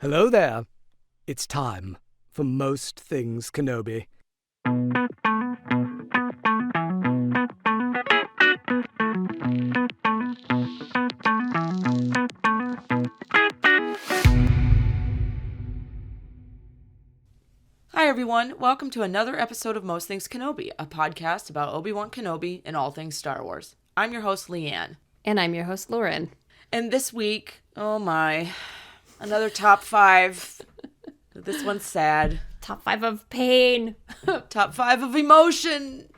Hello there. It's time for Most Things Kenobi. Hi everyone, welcome to another episode of Most Things Kenobi, a podcast about Obi-Wan Kenobi and all things Star Wars. I'm your host, Leanne. And I'm your host, Lauren. And this week, oh my, another top 5. This one's sad. Top 5 of pain. Top 5 of emotion.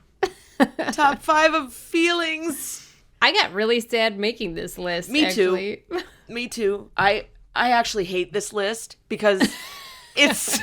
Top 5 of feelings. I got really sad making this list. Me actually. too. Me too. I actually hate this list because it's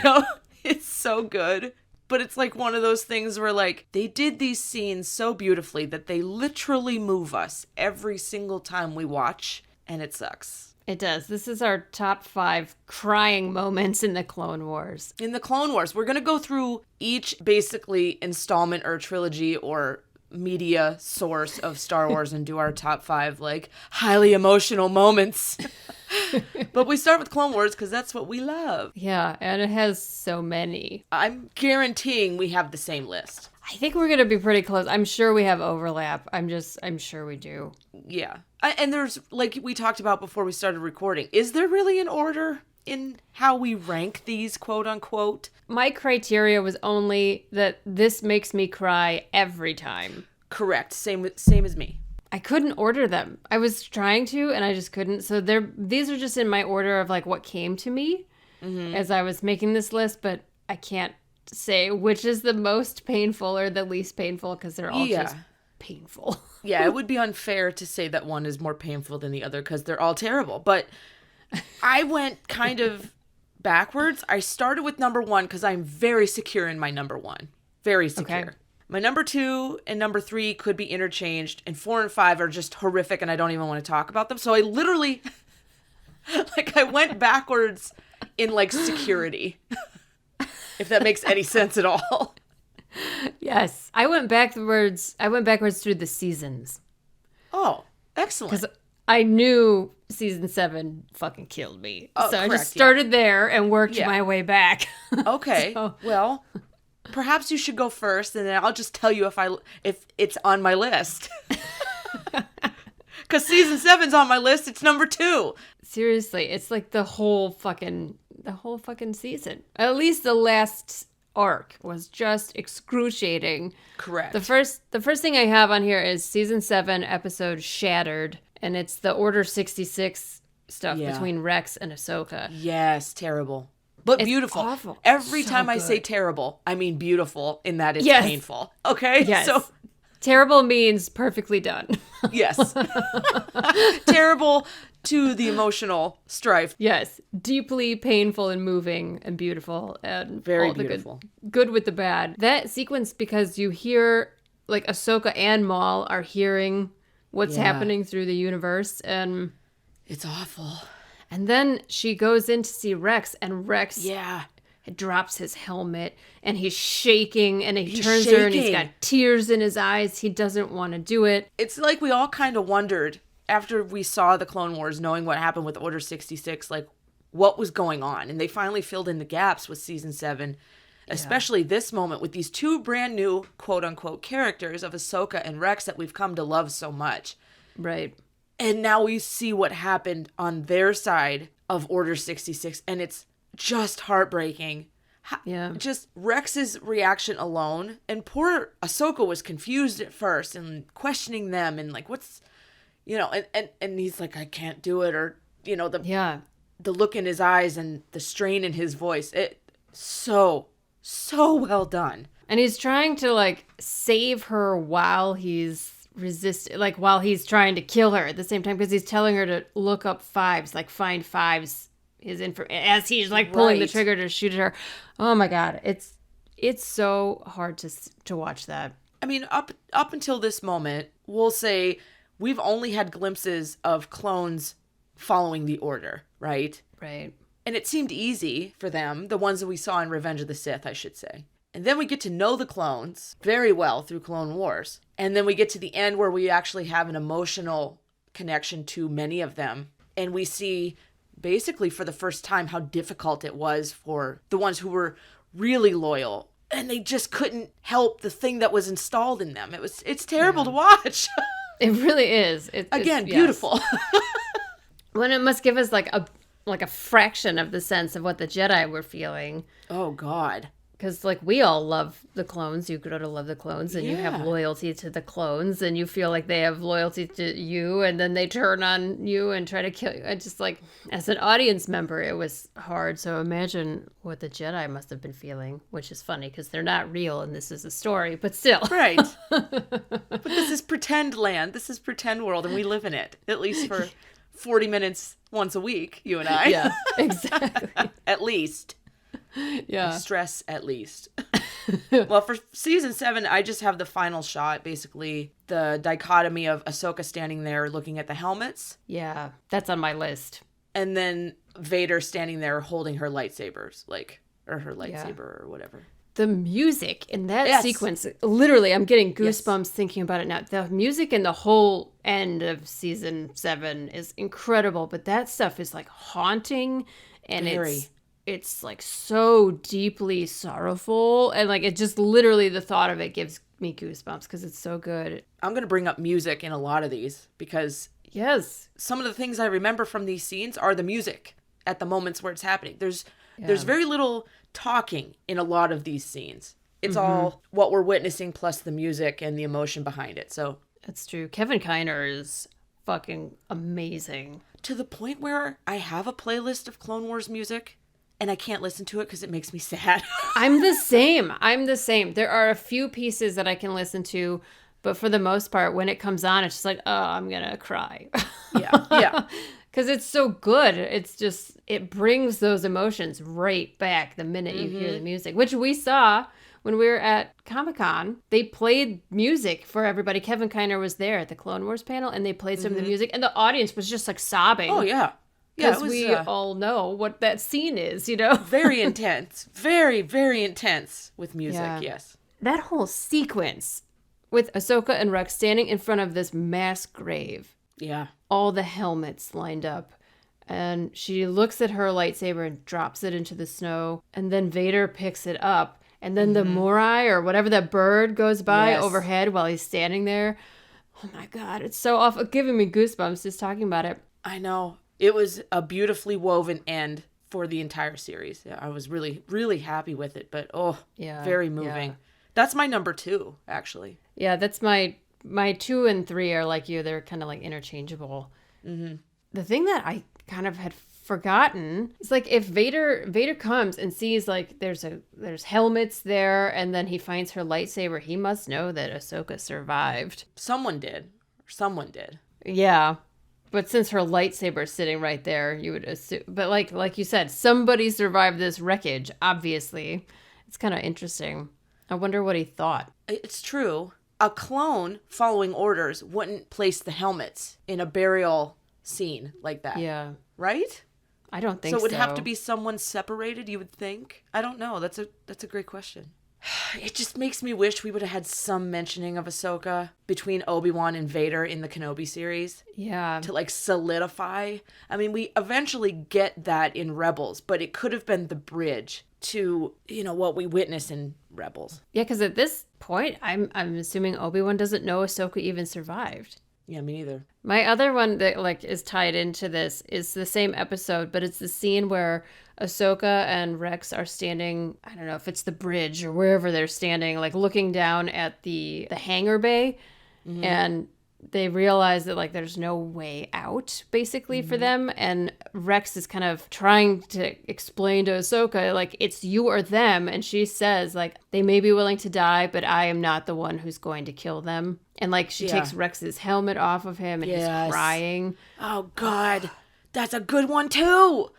so good. But it's like one of those things where like they did these scenes so beautifully that they literally move us every single time we watch, and it sucks. It does. This is our top 5 crying moments in the Clone Wars. In the Clone Wars, we're going to go through each basically installment or trilogy or media source of Star Wars and do our top 5 like highly emotional moments. But we start with Clone Wars because that's what we love. Yeah, and it has so many. I'm guaranteeing we have the same list. I think we're going to be pretty close. I'm sure we have overlap. I'm sure we do. Yeah. And there's, like we talked about before we started recording, is there really an order in how we rank these, quote unquote? My criteria was only that this makes me cry every time. Correct. Same as me. I couldn't order them. I was trying to, and I just couldn't. So these are just in my order of like what came to me as I was making this list, but I can't say which is the most painful or the least painful because they're all just painful. Yeah, it would be unfair to say that one is more painful than the other because they're all terrible. But I went kind of backwards. I started with number 1 because I'm very secure in my number 1. Very secure. Okay. My number 2 and number 3 could be interchanged, and 4 and 5 are just horrific, and I don't even want to talk about them. So I literally, I went backwards in, security, if that makes any sense at all. Yes. I went backwards through the seasons. Oh, excellent. Because I knew season 7 fucking killed me. Oh, so correct, I just started there and worked my way back. Okay. Well, perhaps you should go first, and then I'll just tell you if it's on my list. Because season 7's on my list. It's number 2. Seriously, it's like the whole fucking season. At least the last arc was just excruciating. Correct. The first thing I have on here is season 7 episode Shattered, and it's the Order 66 stuff between Rex and Ahsoka. Yes, terrible. But it's beautiful. Awful. Every time I say terrible, I mean beautiful in that it's painful. Okay? Yes. So terrible means perfectly done. Yes. Terrible to the emotional strife. Yes. Deeply painful and moving and beautiful and very all beautiful. The good with the bad. That sequence, because you hear like Ahsoka and Maul are hearing what's happening through the universe, and it's awful. And then she goes in to see Rex, and Rex drops his helmet, and he's shaking, and he turns her, and he's got tears in his eyes. He doesn't want to do it. It's like we all kind of wondered, after we saw the Clone Wars, knowing what happened with Order 66, like, what was going on? And they finally filled in the gaps with Season 7, especially this moment with these 2 brand new, quote-unquote, characters of Ahsoka and Rex that we've come to love so much. Right. And now we see what happened on their side of Order 66, and it's just heartbreaking. Yeah. Just Rex's reaction alone, and poor Ahsoka was confused at first and questioning them and like, what's, and he's like, I can't do it, or, the look in his eyes and the strain in his voice. It so well done. And he's trying to save her while he's while he's trying to kill her at the same time, because he's telling her to look up 5s, find 5s as he's pulling the trigger to shoot at her. Oh my god, it's so hard to watch that. I mean, up until this moment, we'll say we've only had glimpses of clones following the Order, right? Right. And it seemed easy for them, the ones that we saw in Revenge of the Sith, I should say. And then we get to know the clones very well through Clone Wars. And then we get to the end where we actually have an emotional connection to many of them. And we see basically for the first time how difficult it was for the ones who were really loyal, and they just couldn't help the thing that was installed in them. It's terrible to watch. It really is. Again, it's beautiful. When it must give us like a fraction of the sense of what the Jedi were feeling. Oh God. Because, like, we all love the clones. You grow to love the clones, and you have Yeah. loyalty to the clones, and you feel like they have loyalty to you, and then they turn on you and try to kill you. I just, like, as an audience member, it was hard. So imagine what the Jedi must have been feeling, which is funny because they're not real, and this is a story, but still. Right. But this is pretend land. This is pretend world, and we live in it, at least for 40 minutes once a week, you and I. Yeah, exactly. At least. Yeah. Stress at least. Well, for season 7, I just have the final shot, basically the dichotomy of Ahsoka standing there looking at the helmets, Yeah, that's on my list. and then Vader standing there holding her lightsabers, or her lightsaber or whatever. The music in that Yes. sequence, literally, I'm getting Yes. goosebumps thinking about it now. The music in the whole end of season 7 is incredible, but that stuff is like haunting, and Very. it's like so deeply sorrowful, and like it just literally the thought of it gives me goosebumps because it's so good. I'm going to bring up music in a lot of these because Yes. some of the things I remember from these scenes are the music at the moments where it's happening. There's very little talking in a lot of these scenes. It's all what we're witnessing plus the music and the emotion behind it. So That's true. Kevin Kiner is fucking amazing. to the point where I have a playlist of Clone Wars music and I can't listen to it because it makes me sad. I'm the same. There are a few pieces that I can listen to, but for the most part, when it comes on, it's just like, oh, I'm going to cry. Yeah. Because it's so good. It's just, it brings those emotions right back the minute you hear the music, which we saw when we were at Comic-Con. They played music for everybody. Kevin Kiner was there at the Clone Wars panel, and they played some of the music, and the audience was just like sobbing. Oh, yeah. Yeah, Because it was we all know what that scene is, you know? very intense. Very, very intense with music, Yeah. yes. That whole sequence with Ahsoka and Rex standing in front of this mass grave, Yeah. all the helmets lined up, and she looks at her lightsaber and drops it into the snow, and then Vader picks it up, and then the Morai or whatever that bird goes by Yes. overhead while he's standing there. Oh my God, it's so awful. Giving me goosebumps just talking about it. I know. It was a beautifully woven end for the entire series. Yeah, I was really, really happy with it, but Yeah, very moving. yeah. That's my number 2, actually. Yeah, that's my 2 and 3 are like you. They're kind of like interchangeable. The thing that I kind of had forgotten is like if Vader comes and sees like there's helmets there, and then he finds her lightsaber, he must know that Ahsoka survived. Someone did. Someone did. Yeah. But since her lightsaber's sitting right there, you would assume. But like you said, somebody survived this wreckage, obviously. It's kind of interesting. I wonder what he thought. It's true. A clone following orders wouldn't place the helmets in a burial scene like that. Yeah. Right? I don't think So so. it would have to be someone separated, you would think? I don't know. That's a great question. It just makes me wish we would have had some mentioning of Ahsoka between Obi-Wan and Vader in the Kenobi series Yeah. to like solidify. I mean, we eventually get that in Rebels, but it could have been the bridge to, what we witness in Rebels. Yeah, because at this point, I'm assuming Obi-Wan doesn't know Ahsoka even survived. Yeah, me neither. My other one that like is tied into this is the same episode, but it's the scene where Ahsoka and Rex are standing, I don't know if it's the bridge or wherever they're standing, like looking down at the hangar bay, and they realize that like there's no way out basically for them, and Rex is kind of trying to explain to Ahsoka like it's you or them, and she says like they may be willing to die, but I am not the one who's going to kill them. And like she takes Rex's helmet off of him, and he's crying. Oh God, that's a good one too.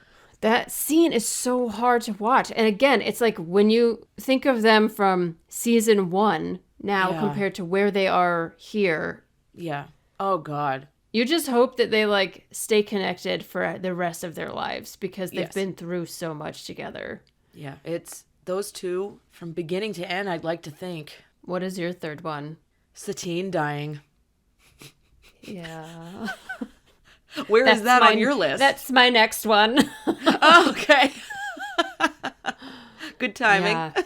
That scene is so hard to watch. And again, it's like when you think of them from season 1 now compared to where they are here, Yeah. Oh God. you just hope that they like stay connected for the rest of their lives because they've been through so much together. Yeah, it's those two from beginning to end, I'd like to think. What is your third one? Satine dying. Yeah. Where is that on your list? That's my next one. Oh, okay. Good timing. Yeah.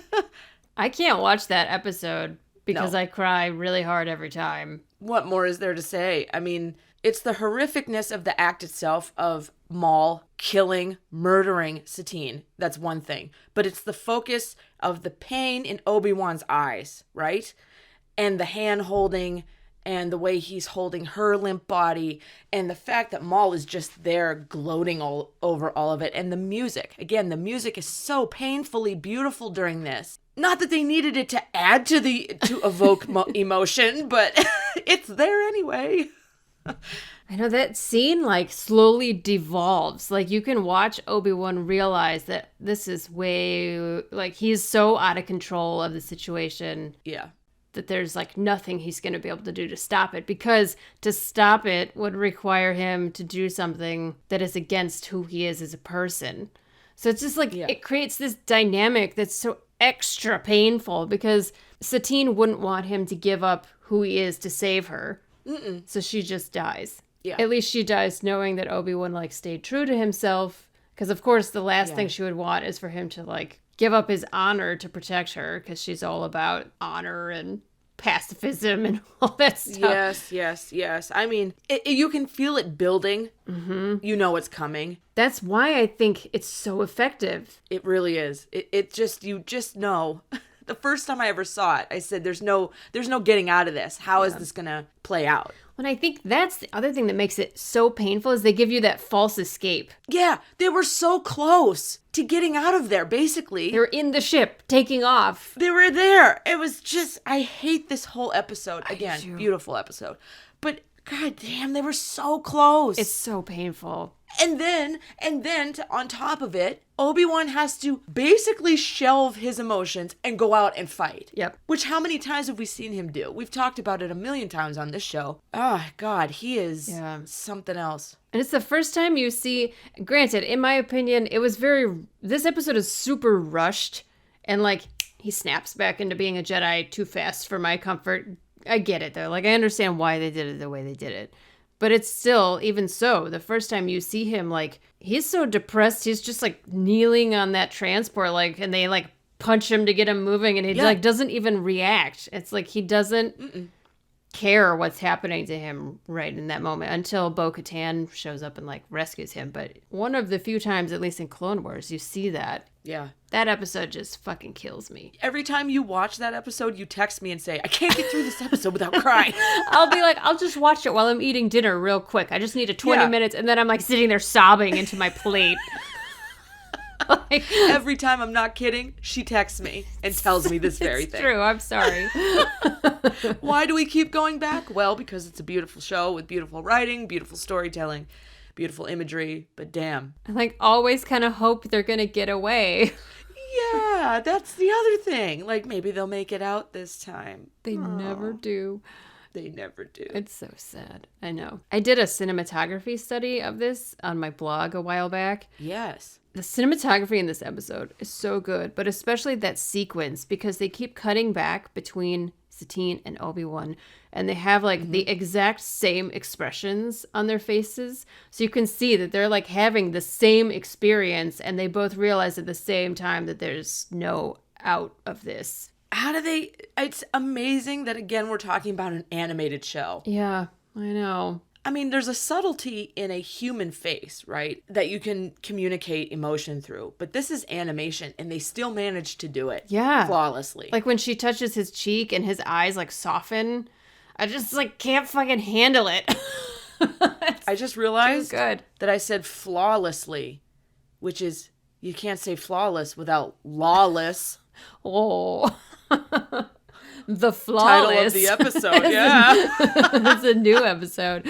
I can't watch that episode because No. I cry really hard every time. What more is there to say? I mean, it's the horrificness of the act itself of Maul killing, murdering Satine. That's one thing. But it's the focus of the pain in Obi-Wan's eyes, right? And the hand holding and the way he's holding her limp body and the fact that Maul is just there gloating all over all of it. And the music. Again, the music is so painfully beautiful during this. Not that they needed it to add to evoke emotion, but it's there anyway. I know that scene like slowly devolves. Like you can watch Obi-Wan realize that this is way like he's so out of control of the situation. Yeah. That there's like nothing he's going to be able to do to stop it, because to stop it would require him to do something that is against who he is as a person. So it's just like it creates this dynamic that's so extra painful because Satine wouldn't want him to give up who he is to save her. Mm-mm. So she just dies. Yeah. At least she dies knowing that Obi-Wan like stayed true to himself, because of course the last thing she would want is for him to like give up his honor to protect her, because she's all about honor and pacifism and all that stuff. Yes. I mean, you can feel it building. Mm-hmm. You know it's coming. That's why I think it's so effective. It really is. It just, you just know. The first time I ever saw it, I said, there's no getting out of this. How is this going to play out? And I think that's the other thing that makes it so painful is they give you that false escape. Yeah, they were so close to getting out of there, basically. They were in the ship, taking off. They were there. It was just, I hate this whole episode. Again, beautiful episode. But god damn, they were so close. It's so painful. And then on top of it, Obi-Wan has to basically shelve his emotions and go out and fight. Yep. Which how many times have we seen him do? We've talked about it a million times on this show. Oh, God, he is something else. And it's the first time you see, granted, in my opinion, this episode is super rushed. And like, he snaps back into being a Jedi too fast for my comfort. I get it though. Like, I understand why they did it the way they did it. But it's still, even so, the first time you see him, like, he's so depressed, he's just, like, kneeling on that transport, like, and they, like, punch him to get him moving, and he, like, doesn't even react. It's like he doesn't care what's happening to him right in that moment until Bo-Katan shows up and, like, rescues him. But one of the few times, at least in Clone Wars, you see that. Yeah. That episode just fucking kills me. Every time you watch that episode, you text me and say, I can't get through this episode without crying. I'll be like, I'll just watch it while I'm eating dinner real quick. I just need 20 minutes. And then I'm like sitting there sobbing into my plate. Like, every time, I'm not kidding, she texts me and tells me this very thing. It's true. I'm sorry. Why do we keep going back? Well, because it's a beautiful show with beautiful writing, beautiful storytelling, beautiful imagery, but damn. I like always kind of hope they're going to get away. Yeah, that's the other thing. Like, maybe they'll make it out this time. They never do. They never do. It's so sad. I know. I did a cinematography study of this on my blog a while back. Yes. The cinematography in this episode is so good, but especially that sequence, because they keep cutting back between Satine and Obi-Wan, and they have like the exact same expressions on their faces. So you can see that they're like having the same experience, and they both realize at the same time that there's no out of this. How do they... It's amazing that, again, we're talking about an animated show. Yeah, I know. I mean, there's a subtlety in a human face, right? That you can communicate emotion through. But this is animation, and they still manage to do it. Yeah. Flawlessly. Like when she touches his cheek and his eyes like soften. I just like can't fucking handle it. I just realized good. that I said flawlessly, which is, you can't say flawless without lawless. Oh. The Flawless. Title of the episode, yeah. That's a new episode.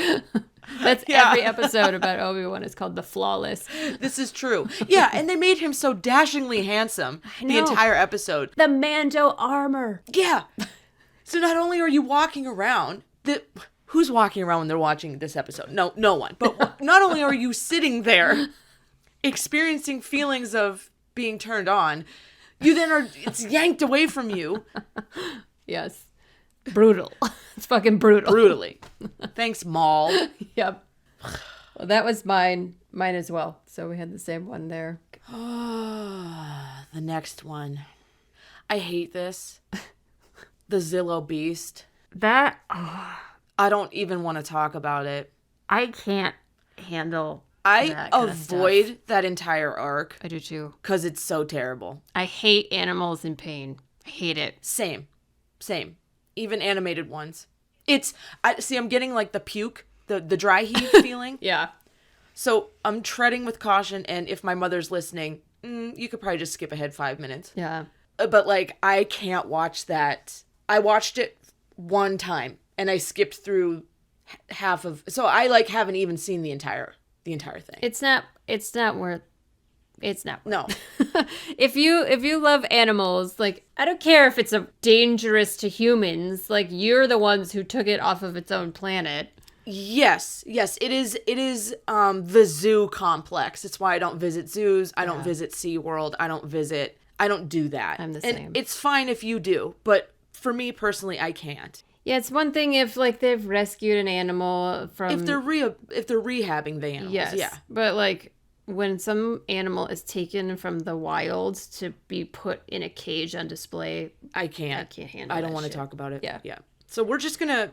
That's every episode about Obi-Wan is called The Flawless. This is true. Yeah, and they made him so dashingly handsome the entire episode. The Mando armor. Yeah. So not only are you walking around, who's walking around when they're watching this episode? No one. But not only are you sitting there experiencing feelings of being turned on, you then it's yanked away from you. Yes. Brutal. It's fucking brutal. Brutally. Thanks, Maul. Yep. Well, that was mine as well. So we had the same one there. The next one. I hate this. The Zillow Beast. That I don't even want to talk about it. I can't handle. I that kind of avoid stuff. that entire arc I do too. because it's so terrible. I hate animals in pain. I hate it. Same. Even animated ones. I'm getting like the puke, the dry heave feeling. Yeah. So I'm treading with caution, and if my mother's listening, you could probably just skip ahead 5 minutes. Yeah. But like, I can't watch that. I watched it one time, and I skipped through half of. So I like haven't even seen the entire thing. It's not worth. It's not. No. If you love animals, like, I don't care if it's dangerous to humans, like, you're the ones who took it off of its own planet. Yes, it is the zoo complex. It's why I don't visit zoos. I don't visit SeaWorld. I don't do that. I'm the and same. It's fine if you do, but for me personally, I can't. Yeah, it's one thing if, like, they've rescued an animal from... If they're rehabbing the animals, Yes. yeah. But, like, when some animal is taken from the wild to be put in a cage on display, I can't handle I don't that want to shit. talk about it. Yeah. So we're just gonna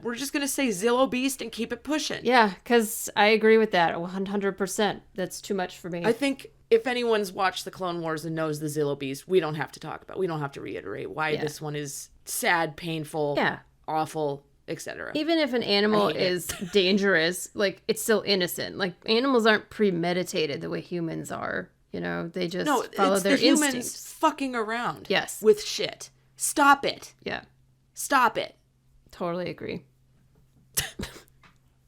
say Zillow Beast and keep it pushing. Yeah, because I agree with that 100%. That's too much for me. I think if anyone's watched the Clone Wars and knows the Zillow Beast, we don't have to reiterate why this one is sad, painful, awful, etc. Even if an animal is dangerous, like, it's still innocent. Like, animals aren't premeditated the way humans are. You know, they just follow their the humans instincts. fucking around. Yes. With shit. Stop it. Yeah, Stop it. totally agree.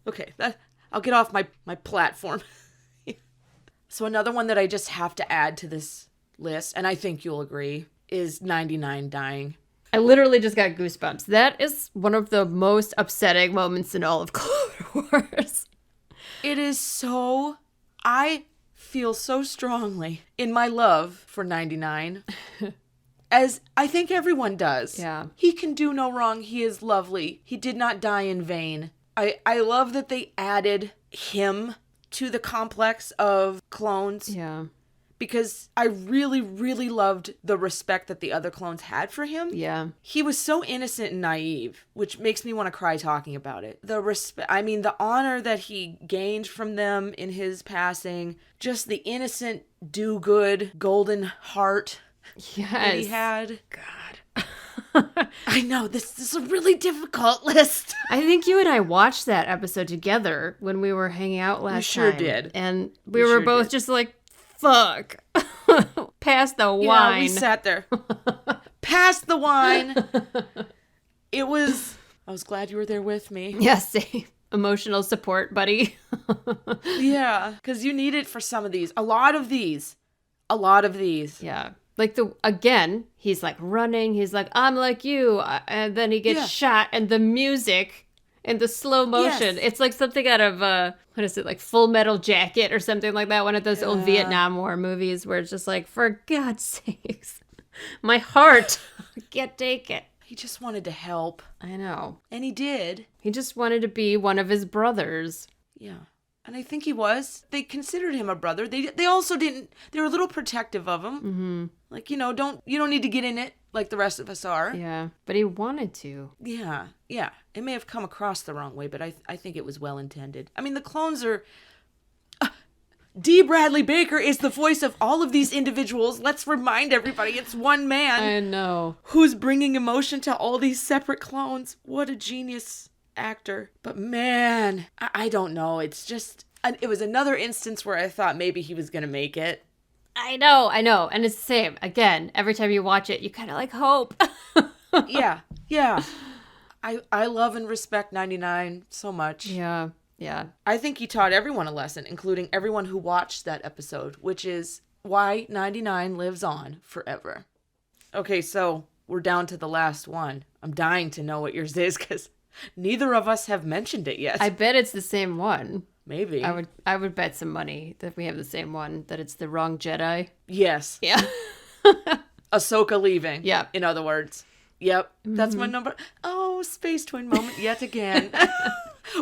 Okay, I'll get off my platform. So another one that I just have to add to this list, and I think you'll agree, is 99 dying. I literally just got goosebumps. That is one of the most upsetting moments in all of Clone Wars. It is so... I feel so strongly in my love for 99, as I think everyone does. Yeah. He can do no wrong. He is lovely. He did not die in vain. I love that they added him to the complex of clones. Yeah. Because I really, really loved the respect that the other clones had for him. Yeah. He was so innocent and naive, which makes me want to cry talking about it. The honor that he gained from them in his passing, just the innocent, do-good, golden heart that he had. God. I know, this is a really difficult list. I think you and I watched that episode together when we were hanging out last time. We sure did. And we were both just like, fuck. Pass the wine. Yeah, we sat there. Pass the wine. I was glad you were there with me. Yes, same. Emotional support, buddy. Yeah, because you need it for some of these. A lot of these. Yeah. Like, again, he's like running. He's like, I'm like you. And then he gets shot, and the music and the slow motion. Yes. It's like something out of, what is it, like Full Metal Jacket or something like that. One of those old Vietnam War movies where it's just like, for God's sakes, my heart, I can't take it. He just wanted to help. I know. And he did. He just wanted to be one of his brothers. Yeah. And I think he was. They considered him a brother. They also didn't. They were a little protective of him. Mm-hmm. Like, you don't need to get in it like the rest of us are. Yeah. But he wanted to. Yeah. Yeah. It may have come across the wrong way, but I think it was well intended. I mean, the clones are... D. Bradley Baker is the voice of all of these individuals. Let's remind everybody it's one man. I know. Who's bringing emotion to all these separate clones. What a genius actor. But man, I don't know. It was another instance where I thought maybe he was going to make it. I know. And it's the same. Again, every time you watch it, you kind of like hope. Yeah. I love and respect 99 so much. Yeah. I think he taught everyone a lesson, including everyone who watched that episode, which is why 99 lives on forever. Okay, so we're down to the last one. I'm dying to know what yours is because neither of us have mentioned it yet. I bet it's the same one. Maybe. I would bet some money that we have the same one, that it's the wrong Jedi. Yes. Yeah. Ahsoka leaving. Yeah. In other words. Yep. That's my number. Oh, space twin moment yet again.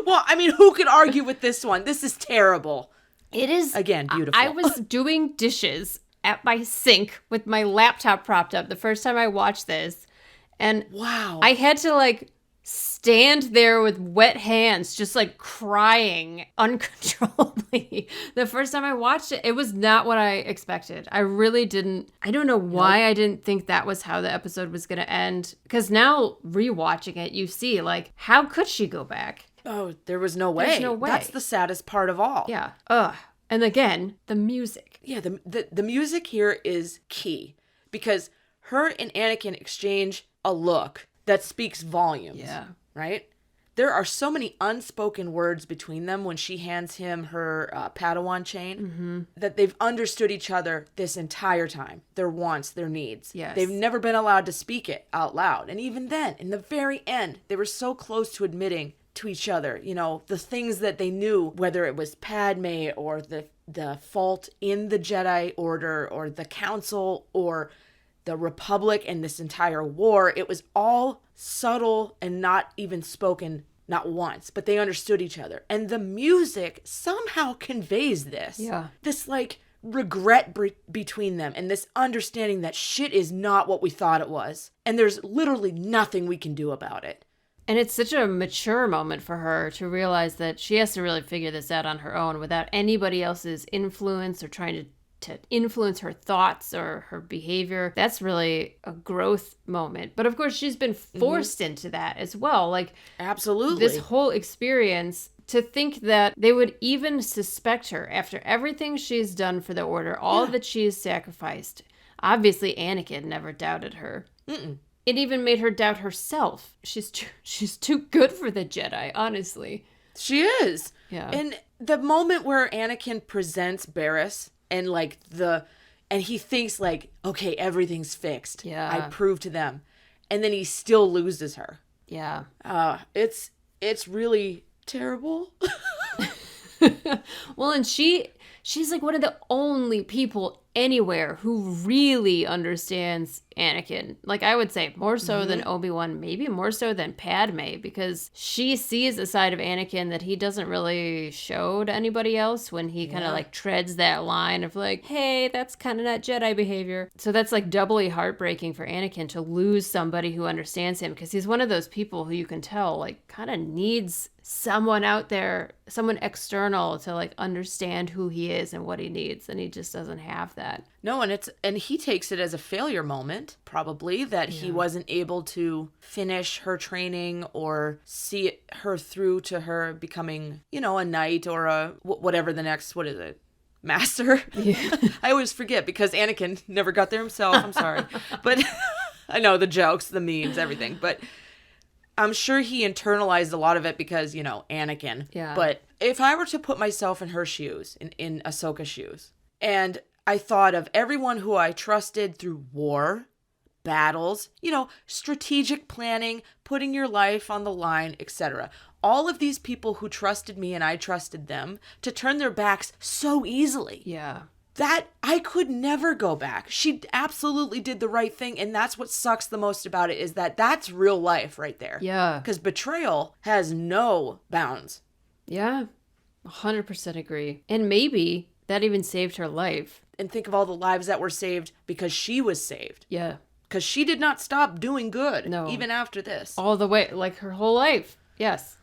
Well, I mean, who could argue with this one? This is terrible. It is. Again, beautiful. I was doing dishes at my sink with my laptop propped up the first time I watched this. And wow. I had to like stand there with wet hands, just like crying uncontrollably. The first time I watched it, it was not what I expected. I really didn't. I don't know why I didn't think that was how the episode was going to end. Because now rewatching it, you see, like, how could she go back? Oh, there was no way. There's no way. That's the saddest part of all. Yeah. Ugh. And again, the music. Yeah, the music here is key because her and Anakin exchange a look that speaks volumes. Yeah. Right? There are so many unspoken words between them when she hands him her Padawan chain that they've understood each other this entire time. Their wants, their needs. Yes. They've never been allowed to speak it out loud. And even then, in the very end, they were so close to admitting to each other, you know, the things that they knew, whether it was Padme or the fault in the Jedi Order or the Council or the Republic and this entire war. It was all subtle and not even spoken, not once, but they understood each other. And the music somehow conveys this. Yeah. This like regret between them and this understanding that shit is not what we thought it was. And there's literally nothing we can do about it. And it's such a mature moment for her to realize that she has to really figure this out on her own without anybody else's influence or trying to influence her thoughts or her behavior. That's really a growth moment. But of course, she's been forced into that as well. Like, absolutely. This whole experience, to think that they would even suspect her after everything she's done for the Order, all that she's sacrificed. Obviously, Anakin never doubted her. It even made her doubt herself. She's too good for the Jedi, honestly. She is. Yeah. And the moment where Anakin presents Barriss and and he thinks like, okay, everything's fixed. Yeah. I proved to them. And then he still loses her. Yeah. It's really terrible. Well, and she's like one of the only people anywhere who really understands Anakin. Like, I would say more so than Obi-Wan, maybe more so than Padme, because she sees a side of Anakin that he doesn't really show to anybody else when he kind of like treads that line of like, hey, that's kind of not Jedi behavior. So that's like doubly heartbreaking for Anakin to lose somebody who understands him, because he's one of those people who you can tell like kind of needs someone out there, someone external to like understand who he is and what he needs, and he just doesn't have that. No, and he takes it as a failure moment, probably, that he wasn't able to finish her training or see her through to her becoming, you know, a knight or a whatever the next, what is it? Master? Yeah. I always forget because Anakin never got there himself. I'm sorry. But I know the jokes, the memes, everything. But I'm sure he internalized a lot of it because, you know, Anakin. Yeah. But if I were to put myself in her shoes, in Ahsoka's shoes, and I thought of everyone who I trusted through war, battles, you know, strategic planning, putting your life on the line, etc. All of these people who trusted me and I trusted them to turn their backs so easily. Yeah. That I could never go back. She absolutely did the right thing. And that's what sucks the most about it, is that that's real life right there. Yeah. Because betrayal has no bounds. Yeah. 100% agree. And maybe that even saved her life. And think of all the lives that were saved because she was saved. Yeah. Because she did not stop doing good. No. Even after this. All the way, like her whole life. Yes.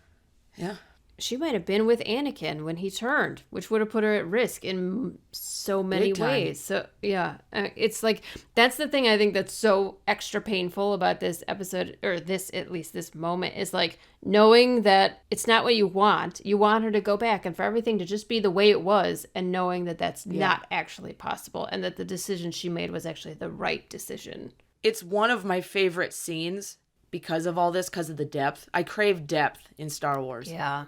Yeah. She might have been with Anakin when he turned, which would have put her at risk in so many ways. So, yeah, it's like, that's the thing I think that's so extra painful about this episode, or this, at least this moment, is like knowing that it's not what you want. You want her to go back and for everything to just be the way it was, and knowing that that's not actually possible, and that the decision she made was actually the right decision. It's one of my favorite scenes because of all this, because of the depth. I crave depth in Star Wars. Yeah.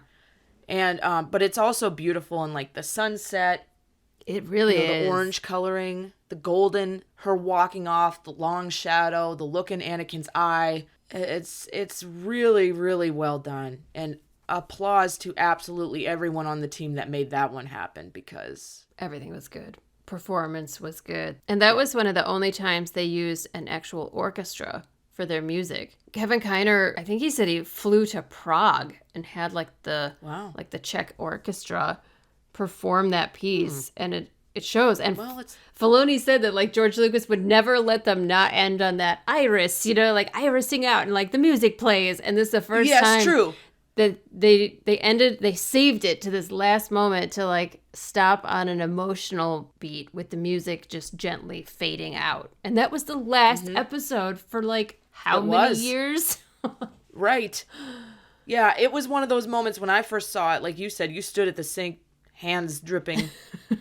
And but it's also beautiful in like the sunset. It really is. The orange coloring, the golden, her walking off, the long shadow, the look in Anakin's eye. It's really, really well done. And applause to absolutely everyone on the team that made that one happen, because everything was good. Performance was good. And that was one of the only times they used an actual orchestra for their music. Kevin Kiner, I think he said he flew to Prague and had like the Czech orchestra perform that piece, and it shows. And Filoni said that like George Lucas would never let them not end on that iris, like irising out, and like the music plays. And this is the first time true. that they saved it to this last moment to like stop on an emotional beat with the music just gently fading out. And that was the last episode for like how many years? Right. Yeah, it was one of those moments when I first saw it, like you said, you stood at the sink, hands dripping.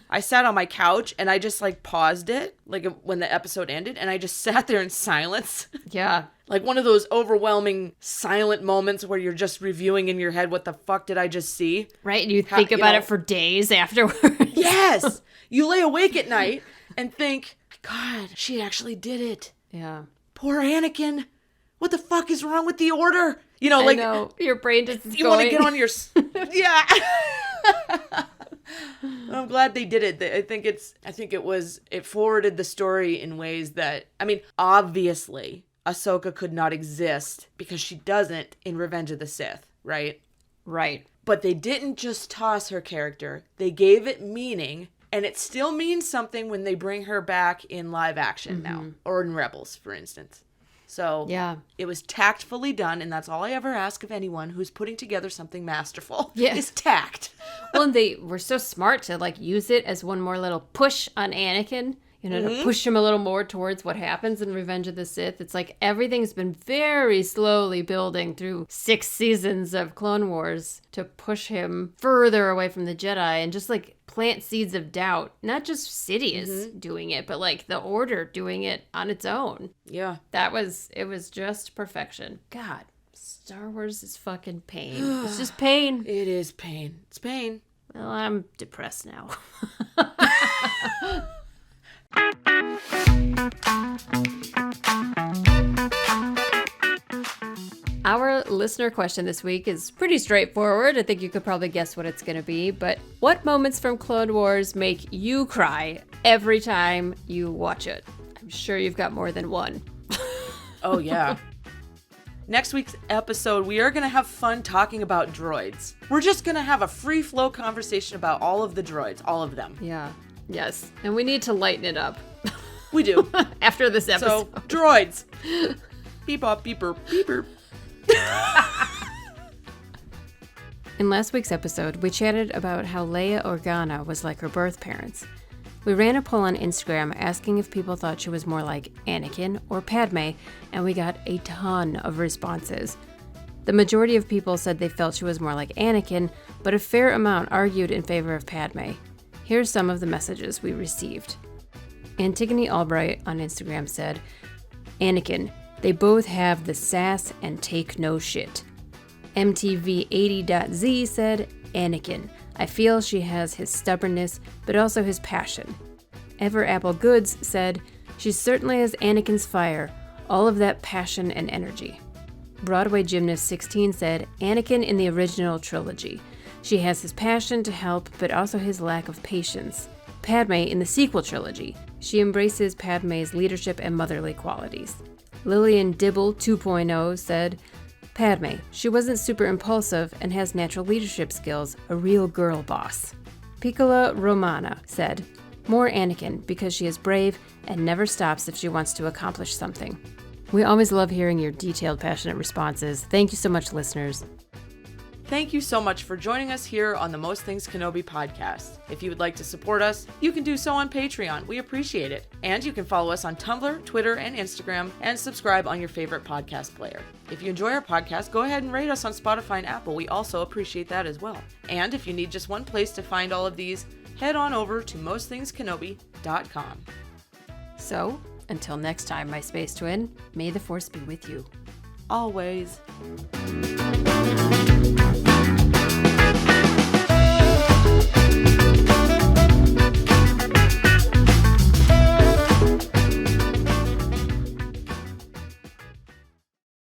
I sat on my couch and I just like paused it, like when the episode ended, and I just sat there in silence. Yeah. Like one of those overwhelming silent moments where you're just reviewing in your head, what the fuck did I just see? Right, and you think about it for days afterwards. Yes! You lay awake at night and think, God, she actually did it. Yeah. Poor Anakin. What the fuck is wrong with the Order? I know. Your brain just you want to get on your... Yeah. I'm glad they did it. I think it forwarded the story in ways that, I mean, obviously Ahsoka could not exist because she doesn't in Revenge of the Sith, right? Right. But they didn't just toss her character. They gave it meaning, and it still means something when they bring her back in live action now, or in Rebels, for instance. So yeah, it was tactfully done, and that's all I ever ask of anyone who's putting together something masterful. Yeah. Is tact. Well, and they were so smart to like use it as one more little push on Anakin, to push him a little more towards what happens in Revenge of the Sith. It's like everything's been very slowly building through 6 seasons of Clone Wars to push him further away from the Jedi and just like plant seeds of doubt. Not just Sidious doing it, but like the Order doing it on its own. Yeah. It was just perfection. God, Star Wars is fucking pain. It's just pain. It is pain. It's pain. Well, I'm depressed now. Our listener question this week is pretty straightforward. I think you could probably guess what it's going to be. But what moments from Clone Wars make you cry every time you watch it? I'm sure you've got more than one. Oh, yeah. Next week's episode, we are going to have fun talking about droids. We're just going to have a free flow conversation about all of the droids, all of them. Yeah. Yes. And we need to lighten it up. We do. After this episode. So, droids. Beep-bop, beeper, beeper. In last week's episode, we chatted about how Leia Organa was like her birth parents. We ran a poll on Instagram asking if people thought she was more like Anakin or Padme, and we got a ton of responses. The majority of people said they felt she was more like Anakin, but a fair amount argued in favor of Padme. Here's some of the messages we received. Antigone Albright on Instagram said, Anakin, they both have the sass and take no shit. MTV80.Z said, Anakin, I feel she has his stubbornness, but also his passion. Ever Apple Goods said, she certainly has Anakin's fire, all of that passion and energy. Broadway Gymnast 16 said, Anakin in the original trilogy. She has his passion to help, but also his lack of patience. Padme in the sequel trilogy. She embraces Padme's leadership and motherly qualities. Lillian Dibble 2.0 said, Padme, she wasn't super impulsive and has natural leadership skills, a real girl boss. Piccola Romana said, more Anakin because she is brave and never stops if she wants to accomplish something. We always love hearing your detailed, passionate responses. Thank you so much, listeners. Thank you so much for joining us here on the Most Things Kenobi podcast. If you would like to support us, you can do so on Patreon. We appreciate it. And you can follow us on Tumblr, Twitter, and Instagram, and subscribe on your favorite podcast player. If you enjoy our podcast, go ahead and rate us on Spotify and Apple. We also appreciate that as well. And if you need just one place to find all of these, head on over to mostthingskenobi.com. So, until next time, my space twin, may the Force be with you. Always.